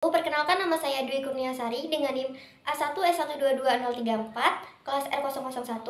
Perkenalkan, nama saya Dwi Kurniasari dengan NIM A1S122034 kelas R001.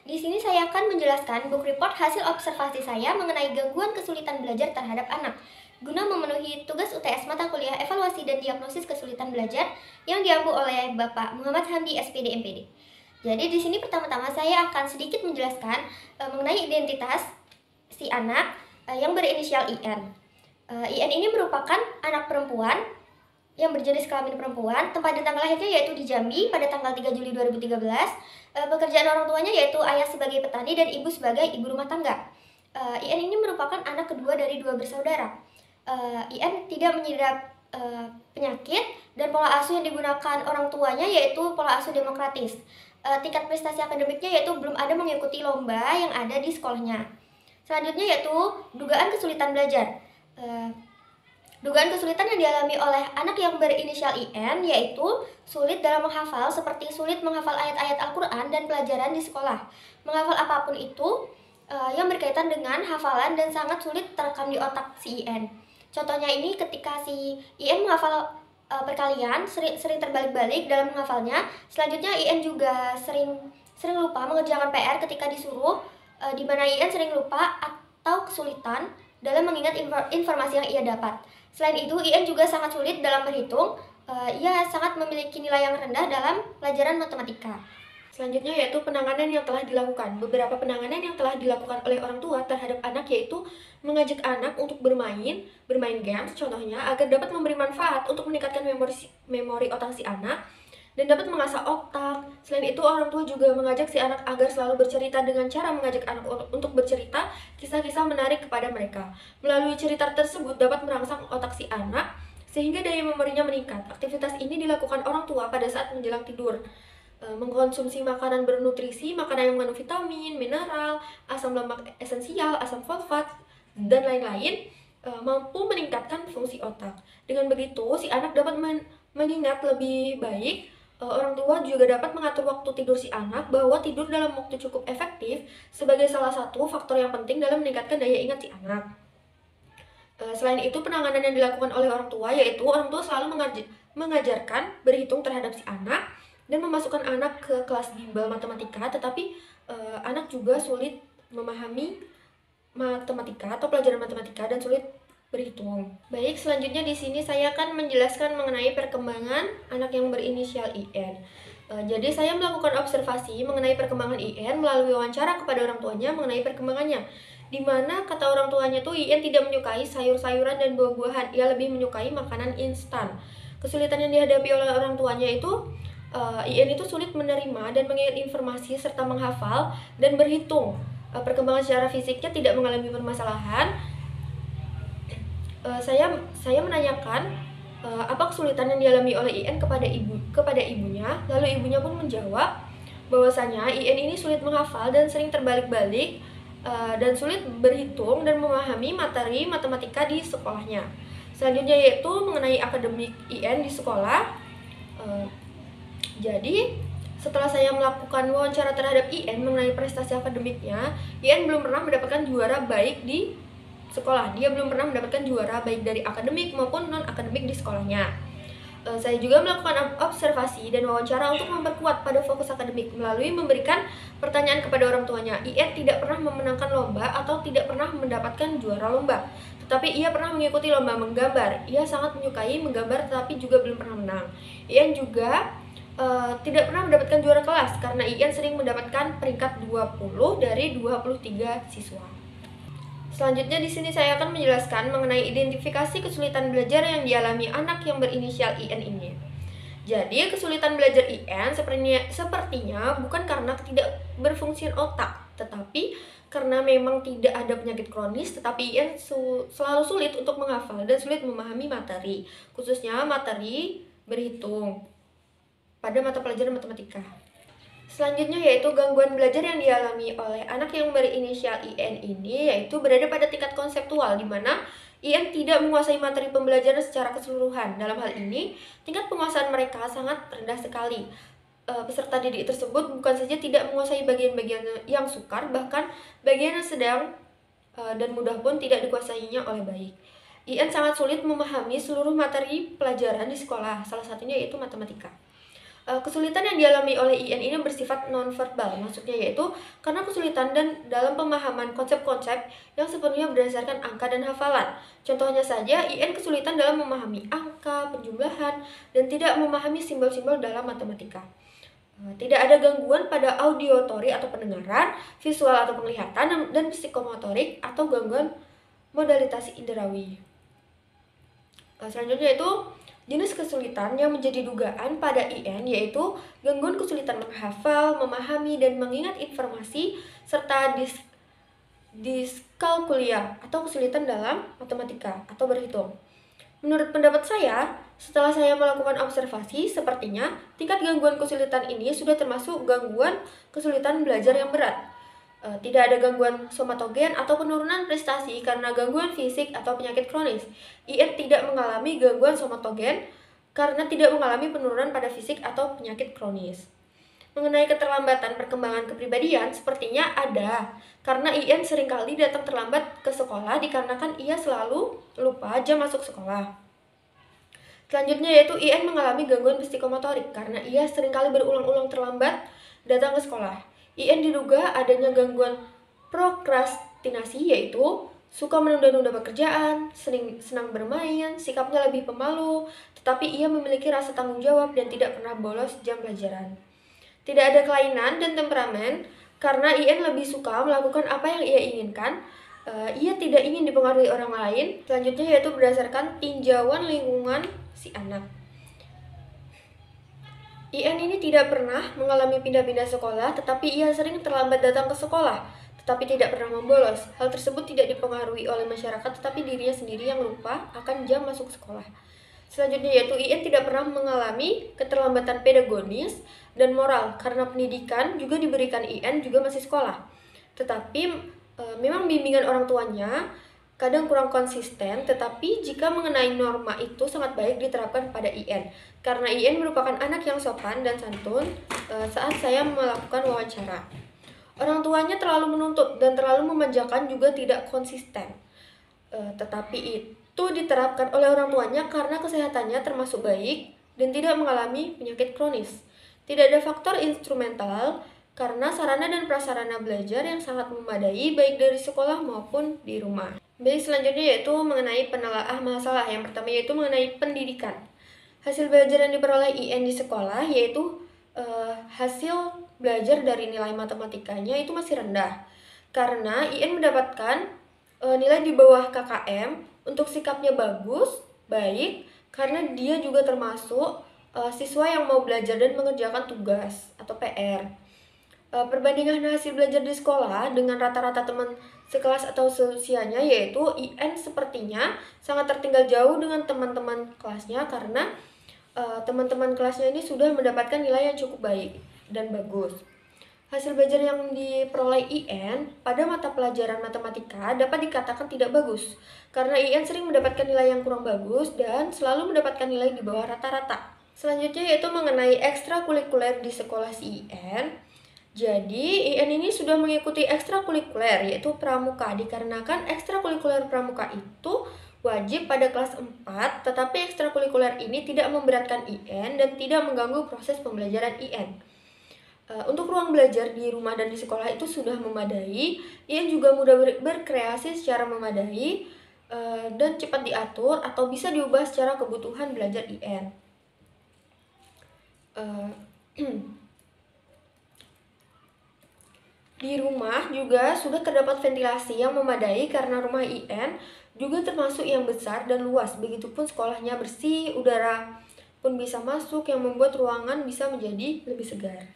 Di sini saya akan menjelaskan book report hasil observasi saya mengenai gangguan kesulitan belajar terhadap anak guna memenuhi tugas UTS mata kuliah evaluasi dan diagnosis kesulitan belajar yang diampu oleh Bapak Muhammad Hamdi SPD MPD. Jadi di sini pertama-tama saya akan sedikit menjelaskan mengenai identitas si anak yang berinisial IN. IN ini merupakan anak perempuan yang berjenis kelamin perempuan, tempat dan tanggal lahirnya yaitu di Jambi pada tanggal 3 Juli 2013. Pekerjaan orang tuanya yaitu ayah sebagai petani dan ibu sebagai ibu rumah tangga. IN ini merupakan anak kedua dari dua bersaudara. IN tidak mengidap penyakit dan pola asuh yang digunakan orang tuanya yaitu pola asuh demokratis. Tingkat prestasi akademiknya yaitu belum ada mengikuti lomba yang ada di sekolahnya. Selanjutnya yaitu dugaan kesulitan belajar. Dugaan kesulitan yang dialami oleh anak yang berinisial IN yaitu sulit dalam menghafal, seperti sulit menghafal ayat-ayat Al-Quran dan pelajaran di sekolah. Menghafal apapun itu yang berkaitan dengan hafalan dan sangat sulit terekam di otak si IN. Contohnya ini ketika si IN menghafal perkalian, sering terbalik-balik dalam menghafalnya. Selanjutnya IN juga sering lupa mengerjakan PR ketika disuruh, di mana IN sering lupa atau kesulitan dalam mengingat informasi yang ia dapat. Selain itu, IN juga sangat sulit dalam berhitung. Ia sangat memiliki nilai yang rendah dalam pelajaran matematika. Selanjutnya yaitu penanganan yang telah dilakukan. Beberapa penanganan yang telah dilakukan oleh orang tua terhadap anak yaitu mengajak anak untuk bermain games contohnya, agar dapat memberi manfaat untuk meningkatkan memori otak si anak dan dapat mengasah otak. Selain itu, orang tua juga mengajak si anak agar selalu bercerita dengan cara mengajak anak untuk bercerita kisah-kisah menarik kepada mereka. Melalui cerita tersebut dapat merangsang otak si anak sehingga daya memorinya meningkat. Aktivitas ini dilakukan orang tua pada saat menjelang tidur. Mengkonsumsi makanan bernutrisi, makanan yang mengandung vitamin, mineral, asam lemak esensial, asam fosfat, dan lain-lain mampu meningkatkan fungsi otak. Dengan begitu, si anak dapat mengingat lebih baik. Orang tua juga dapat mengatur waktu tidur si anak, bahwa tidur dalam waktu cukup efektif sebagai salah satu faktor yang penting dalam meningkatkan daya ingat si anak. Selain itu, penanganan yang dilakukan oleh orang tua yaitu orang tua selalu mengajarkan berhitung terhadap si anak dan memasukkan anak ke kelas bimbel matematika, tetapi anak juga sulit memahami matematika atau pelajaran matematika dan sulit berhitung. Baik, selanjutnya di sini saya akan menjelaskan mengenai perkembangan anak yang berinisial IN. Jadi saya melakukan observasi mengenai perkembangan IN melalui wawancara kepada orang tuanya mengenai perkembangannya. Di mana kata orang tuanya tuh IN tidak menyukai sayur-sayuran dan buah-buahan, ia lebih menyukai makanan instan. Kesulitan yang dihadapi oleh orang tuanya itu IN itu sulit menerima dan mengingat informasi serta menghafal dan berhitung. Perkembangan secara fisiknya tidak mengalami permasalahan. Saya menanyakan apa kesulitan yang dialami oleh IN kepada ibunya, lalu ibunya pun menjawab bahwasanya IN ini sulit menghafal dan sering terbalik-balik dan sulit berhitung dan memahami materi matematika di sekolahnya. Selanjutnya yaitu mengenai akademik IN di sekolah. Jadi setelah saya melakukan wawancara terhadap IN mengenai prestasi akademiknya, IN belum pernah mendapatkan juara baik di sekolah. Dia belum pernah mendapatkan juara baik dari akademik maupun non-akademik di sekolahnya. Saya juga melakukan observasi dan wawancara untuk memperkuat pada fokus akademik melalui memberikan pertanyaan kepada orang tuanya. IN tidak pernah memenangkan lomba atau tidak pernah mendapatkan juara lomba, tetapi ia pernah mengikuti lomba menggambar. Ia sangat menyukai menggambar tetapi juga belum pernah menang. IN juga tidak pernah mendapatkan juara kelas karena IN sering mendapatkan peringkat 20 dari 23 siswa. Selanjutnya di sini saya akan menjelaskan mengenai identifikasi kesulitan belajar yang dialami anak yang berinisial IN ini. Jadi, kesulitan belajar IN sepertinya bukan karena tidak berfungsi otak, tetapi karena memang tidak ada penyakit kronis, tetapi IN selalu sulit untuk menghafal dan sulit memahami materi, khususnya materi berhitung pada mata pelajaran matematika. Selanjutnya yaitu gangguan belajar yang dialami oleh anak yang berinisial IN ini yaitu berada pada tingkat konseptual, di mana IN tidak menguasai materi pembelajaran secara keseluruhan. Dalam hal ini, tingkat penguasaan mereka sangat rendah sekali. Peserta didik tersebut bukan saja tidak menguasai bagian-bagian yang sukar, bahkan bagian yang sedang dan mudah pun tidak dikuasainya oleh baik. IN sangat sulit memahami seluruh materi pelajaran di sekolah, salah satunya yaitu matematika. Kesulitan yang dialami oleh IN ini bersifat nonverbal, maksudnya yaitu karena kesulitan dan dalam pemahaman konsep-konsep yang sepenuhnya berdasarkan angka dan hafalan. Contohnya saja, IN kesulitan dalam memahami angka, penjumlahan, dan tidak memahami simbol-simbol dalam matematika. Tidak ada gangguan pada audiotori atau pendengaran, visual atau penglihatan, dan psikomotorik atau gangguan modalitas inderawi. Selanjutnya itu jenis kesulitan yang menjadi dugaan pada IN yaitu gangguan kesulitan menghafal, memahami, dan mengingat informasi, serta diskalkulia atau kesulitan dalam matematika atau berhitung. Menurut pendapat saya, setelah saya melakukan observasi, sepertinya tingkat gangguan kesulitan ini sudah termasuk gangguan kesulitan belajar yang berat. Tidak ada gangguan somatogen atau penurunan prestasi karena gangguan fisik atau penyakit kronis. IN tidak mengalami gangguan somatogen karena tidak mengalami penurunan pada fisik atau penyakit kronis. Mengenai keterlambatan perkembangan kepribadian, sepertinya ada, karena IN seringkali datang terlambat ke sekolah dikarenakan ia selalu lupa jam masuk sekolah. Selanjutnya yaitu IN mengalami gangguan psikomotorik karena ia seringkali berulang-ulang terlambat datang ke sekolah. IN diduga adanya gangguan prokrastinasi yaitu suka menunda-nunda pekerjaan, senang bermain, sikapnya lebih pemalu, tetapi ia memiliki rasa tanggung jawab dan tidak pernah bolos jam pelajaran. Tidak ada kelainan dan temperamen karena IN lebih suka melakukan apa yang ia inginkan. Ia tidak ingin dipengaruhi orang lain. Selanjutnya yaitu berdasarkan tinjauan lingkungan si anak. IN ini tidak pernah mengalami pindah-pindah sekolah, tetapi ia sering terlambat datang ke sekolah, tetapi tidak pernah membolos. Hal tersebut tidak dipengaruhi oleh masyarakat, tetapi dirinya sendiri yang lupa akan jam masuk sekolah. Selanjutnya yaitu IN tidak pernah mengalami keterlambatan pedagogis dan moral, karena pendidikan juga diberikan IN juga masih sekolah. Tetapi memang bimbingan orang tuanya kadang kurang konsisten, tetapi jika mengenai norma itu sangat baik diterapkan pada IN. Karena IN merupakan anak yang sopan dan santun saat saya melakukan wawancara. Orang tuanya terlalu menuntut dan terlalu memanjakan juga tidak konsisten. Tetapi itu diterapkan oleh orang tuanya karena kesehatannya termasuk baik dan tidak mengalami penyakit kronis. Tidak ada faktor instrumental karena sarana dan prasarana belajar yang sangat memadai baik dari sekolah maupun di rumah. Baik, selanjutnya yaitu mengenai penelaah masalah. Yang pertama yaitu mengenai pendidikan. Hasil belajar yang diperoleh IN di sekolah yaitu hasil belajar dari nilai matematikanya itu masih rendah. Karena IN mendapatkan nilai di bawah KKM untuk sikapnya bagus, baik, karena dia juga termasuk siswa yang mau belajar dan mengerjakan tugas atau PR. Perbandingan hasil belajar di sekolah dengan rata-rata teman sekelas atau seusianya yaitu IN sepertinya sangat tertinggal jauh dengan teman-teman kelasnya karena teman-teman kelasnya ini sudah mendapatkan nilai yang cukup baik dan bagus. Hasil belajar yang diperoleh IN pada mata pelajaran matematika dapat dikatakan tidak bagus karena IN sering mendapatkan nilai yang kurang bagus dan selalu mendapatkan nilai di bawah rata-rata. Selanjutnya yaitu mengenai ekstrakurikuler di sekolah si IN. Jadi, IN ini sudah mengikuti ekstrakurikuler, yaitu pramuka, dikarenakan ekstrakurikuler pramuka itu wajib pada kelas 4, tetapi ekstrakurikuler ini tidak memberatkan IN dan tidak mengganggu proses pembelajaran IN. Untuk ruang belajar di rumah dan di sekolah itu sudah memadai, IN juga mudah berkreasi secara memadai dan cepat diatur atau bisa diubah secara kebutuhan belajar IN. Di rumah juga sudah terdapat ventilasi yang memadai karena rumah IN juga termasuk yang besar dan luas. Begitupun sekolahnya bersih, udara pun bisa masuk yang membuat ruangan bisa menjadi lebih segar.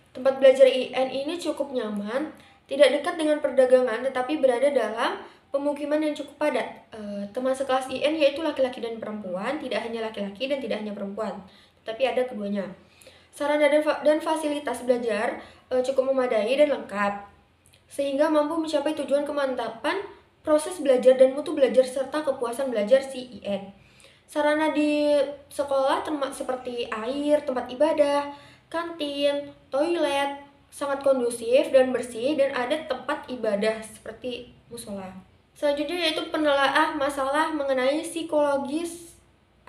Tempat belajar IN ini cukup nyaman, tidak dekat dengan perdagangan tetapi berada dalam pemukiman yang cukup padat. Teman sekelas IN yaitu laki-laki dan perempuan, tidak hanya laki-laki dan tidak hanya perempuan, tetapi ada keduanya. Sarana dan fasilitas belajar cukup memadai dan lengkap, sehingga mampu mencapai tujuan kemantapan proses belajar dan mutu belajar serta kepuasan belajar si IN. Sarana di sekolah seperti air, tempat ibadah, kantin, toilet, sangat kondusif dan bersih dan ada tempat ibadah seperti musola. Selanjutnya yaitu penelaah masalah mengenai psikologis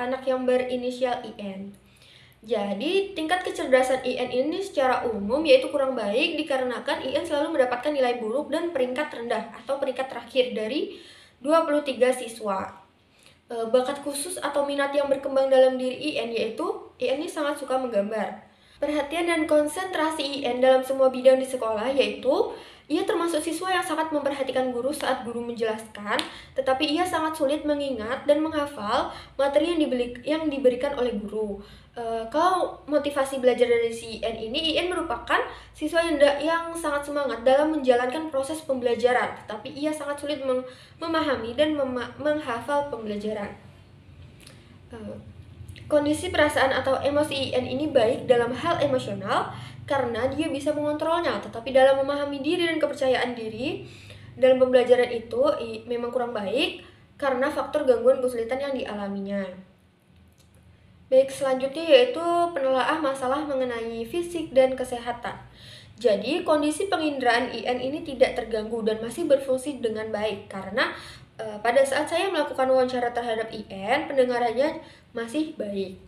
anak yang berinisial IN. Jadi, tingkat kecerdasan IN ini secara umum yaitu kurang baik dikarenakan IN selalu mendapatkan nilai buruk dan peringkat rendah atau peringkat terakhir dari 23 siswa. Bakat khusus atau minat yang berkembang dalam diri IN yaitu IN ini sangat suka menggambar. Perhatian dan konsentrasi IN dalam semua bidang di sekolah yaitu ia termasuk siswa yang sangat memperhatikan guru saat guru menjelaskan, tetapi ia sangat sulit mengingat dan menghafal materi yang diberikan oleh guru. Kalau motivasi belajar dari si IN ini, IN merupakan siswa yang sangat semangat dalam menjalankan proses pembelajaran, tetapi ia sangat sulit memahami dan menghafal pembelajaran. Kondisi perasaan atau emosi IN ini baik dalam hal emosional karena dia bisa mengontrolnya, tetapi dalam memahami diri dan kepercayaan diri dalam pembelajaran itu memang kurang baik karena faktor gangguan kesulitan yang dialaminya. Baik, selanjutnya yaitu penelaah masalah mengenai fisik dan kesehatan. Jadi, kondisi penginderaan IN ini tidak terganggu dan masih berfungsi dengan baik karena pada saat saya melakukan wawancara terhadap IN, pendengarannya masih baik.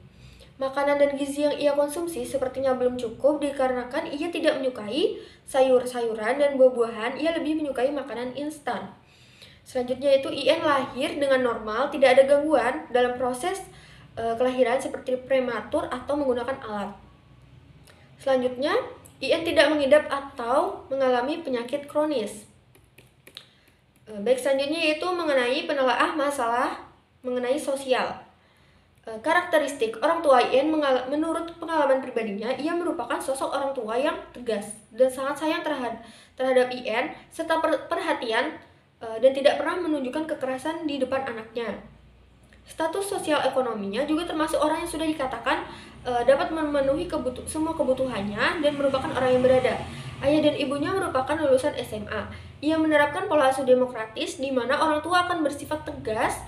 Makanan dan gizi yang ia konsumsi sepertinya belum cukup dikarenakan ia tidak menyukai sayur-sayuran dan buah-buahan, ia lebih menyukai makanan instan. Selanjutnya itu IN lahir dengan normal, tidak ada gangguan dalam proses kelahiran seperti prematur atau menggunakan alat. Selanjutnya, IN tidak mengidap atau mengalami penyakit kronis. Baik, selanjutnya yaitu mengenai penelaah masalah mengenai sosial. Karakteristik orang tua IN menurut pengalaman pribadinya, ia merupakan sosok orang tua yang tegas dan sangat sayang terhadap IN serta perhatian dan tidak pernah menunjukkan kekerasan di depan anaknya. Status sosial ekonominya juga termasuk orang yang sudah dikatakan dapat memenuhi semua kebutuhannya dan merupakan orang yang berada. Ayah dan ibunya merupakan lulusan SMA. Ia menerapkan pola asuh demokratis di mana orang tua akan bersifat tegas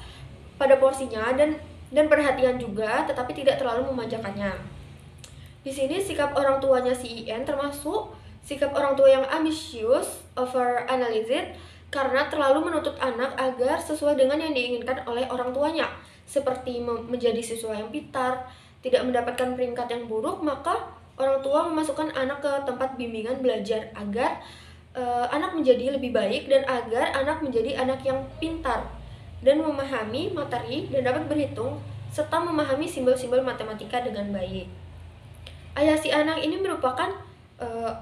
pada porsinya dan perhatian juga, tetapi tidak terlalu memanjakannya. Di sini sikap orang tuanya si IN termasuk sikap orang tua yang ambisius, over analysis, karena terlalu menuntut anak agar sesuai dengan yang diinginkan oleh orang tuanya, seperti menjadi siswa yang pintar, tidak mendapatkan peringkat yang buruk, maka orang tua memasukkan anak ke tempat bimbingan belajar agar anak menjadi lebih baik dan agar anak menjadi anak yang pintar dan memahami materi dan dapat berhitung serta memahami simbol-simbol matematika dengan baik. Ayah si anak ini merupakan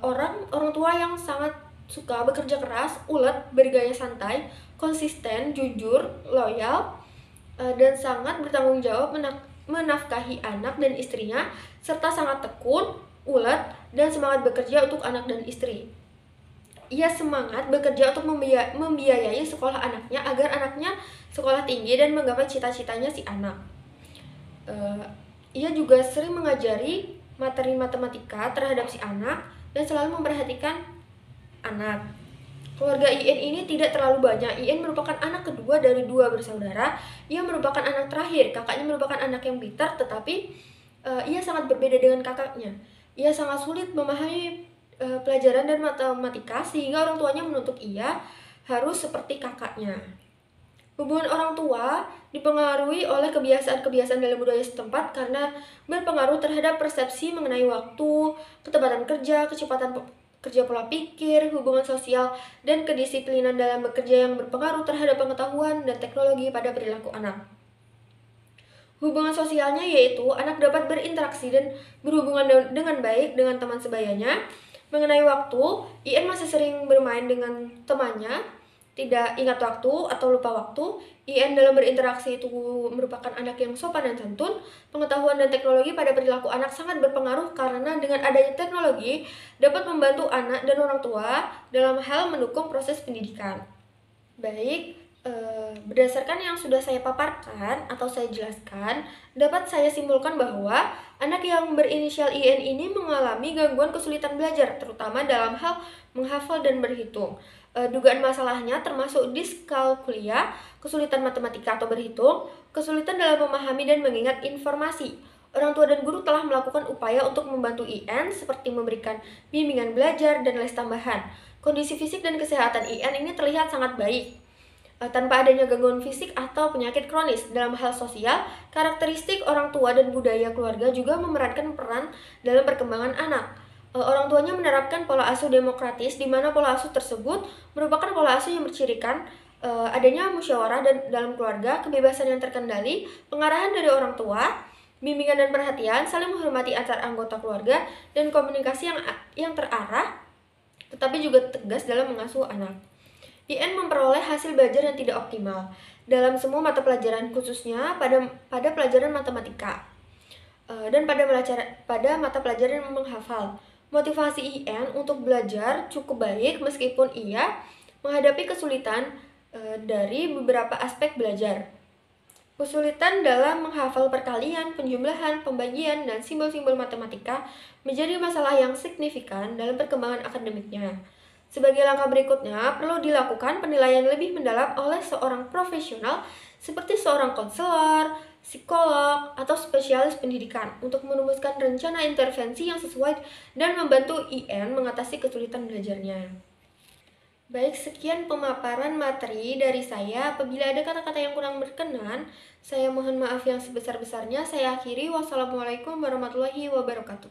orang tua yang sangat suka bekerja keras, ulet, bergaya santai, konsisten, jujur, loyal, dan sangat bertanggung jawab menafkahi anak dan istrinya, serta sangat tekun, ulet, dan semangat bekerja untuk anak dan istri. Ia semangat bekerja untuk membiayai sekolah anaknya agar anaknya sekolah tinggi dan menggapai cita-citanya si anak. Ia juga sering mengajari materi matematika terhadap si anak dan selalu memperhatikan anak. Keluarga IN ini tidak terlalu banyak. IN merupakan anak kedua dari 2 bersaudara. Ia merupakan anak terakhir. Kakaknya merupakan anak yang pintar, tetapi ia sangat berbeda dengan kakaknya. Ia sangat sulit memahami pelajaran dan matematika sehingga orang tuanya menuntut ia harus seperti kakaknya. Hubungan orang tua dipengaruhi oleh kebiasaan-kebiasaan dalam budaya setempat karena berpengaruh terhadap persepsi mengenai waktu, ketepatan kerja, kecepatan kerja pola pikir, hubungan sosial, dan kedisiplinan dalam bekerja yang berpengaruh terhadap pengetahuan dan teknologi pada perilaku anak. Hubungan sosialnya yaitu anak dapat berinteraksi dan berhubungan dengan baik dengan teman sebayanya. Mengenai waktu, IN masih sering bermain dengan temannya, tidak ingat waktu atau lupa waktu. IN dalam berinteraksi itu merupakan anak yang sopan dan santun. Pengetahuan dan teknologi pada perilaku anak sangat berpengaruh karena dengan adanya teknologi dapat membantu anak dan orang tua dalam hal mendukung proses pendidikan. Baik, berdasarkan yang sudah saya paparkan atau saya jelaskan, dapat saya simpulkan bahwa anak yang berinisial IN ini mengalami gangguan kesulitan belajar, terutama dalam hal menghafal dan berhitung. Dugaan masalahnya termasuk diskalkulia, kesulitan matematika atau berhitung, kesulitan dalam memahami dan mengingat informasi. Orang tua dan guru telah melakukan upaya untuk membantu IN seperti memberikan bimbingan belajar dan les tambahan. Kondisi fisik dan kesehatan IN ini terlihat sangat baik. tanpa adanya gangguan fisik atau penyakit kronis. Dalam hal sosial, karakteristik orang tua dan budaya keluarga juga memerankan peran dalam perkembangan anak. Orang tuanya menerapkan pola asuh demokratis, di mana pola asuh tersebut merupakan pola asuh yang bercirikan adanya musyawarah dan dalam keluarga, kebebasan yang terkendali, pengarahan dari orang tua, bimbingan dan perhatian, saling menghormati antar anggota keluarga, dan komunikasi yang terarah, tetapi juga tegas dalam mengasuh anak. IN memperoleh hasil belajar yang tidak optimal dalam semua mata pelajaran, khususnya pada pelajaran matematika dan pada mata pelajaran menghafal. Motivasi IN untuk belajar cukup baik meskipun ia menghadapi kesulitan dari beberapa aspek belajar. Kesulitan dalam menghafal perkalian, penjumlahan, pembagian, dan simbol-simbol matematika menjadi masalah yang signifikan dalam perkembangan akademiknya. Sebagai langkah berikutnya, perlu dilakukan penilaian lebih mendalam oleh seorang profesional seperti seorang konselor, psikolog, atau spesialis pendidikan untuk merumuskan rencana intervensi yang sesuai dan membantu IN mengatasi kesulitan belajarnya. Baik, sekian pemaparan materi dari saya. Apabila ada kata-kata yang kurang berkenan, saya mohon maaf yang sebesar-besarnya. Saya akhiri. Wassalamualaikum warahmatullahi wabarakatuh.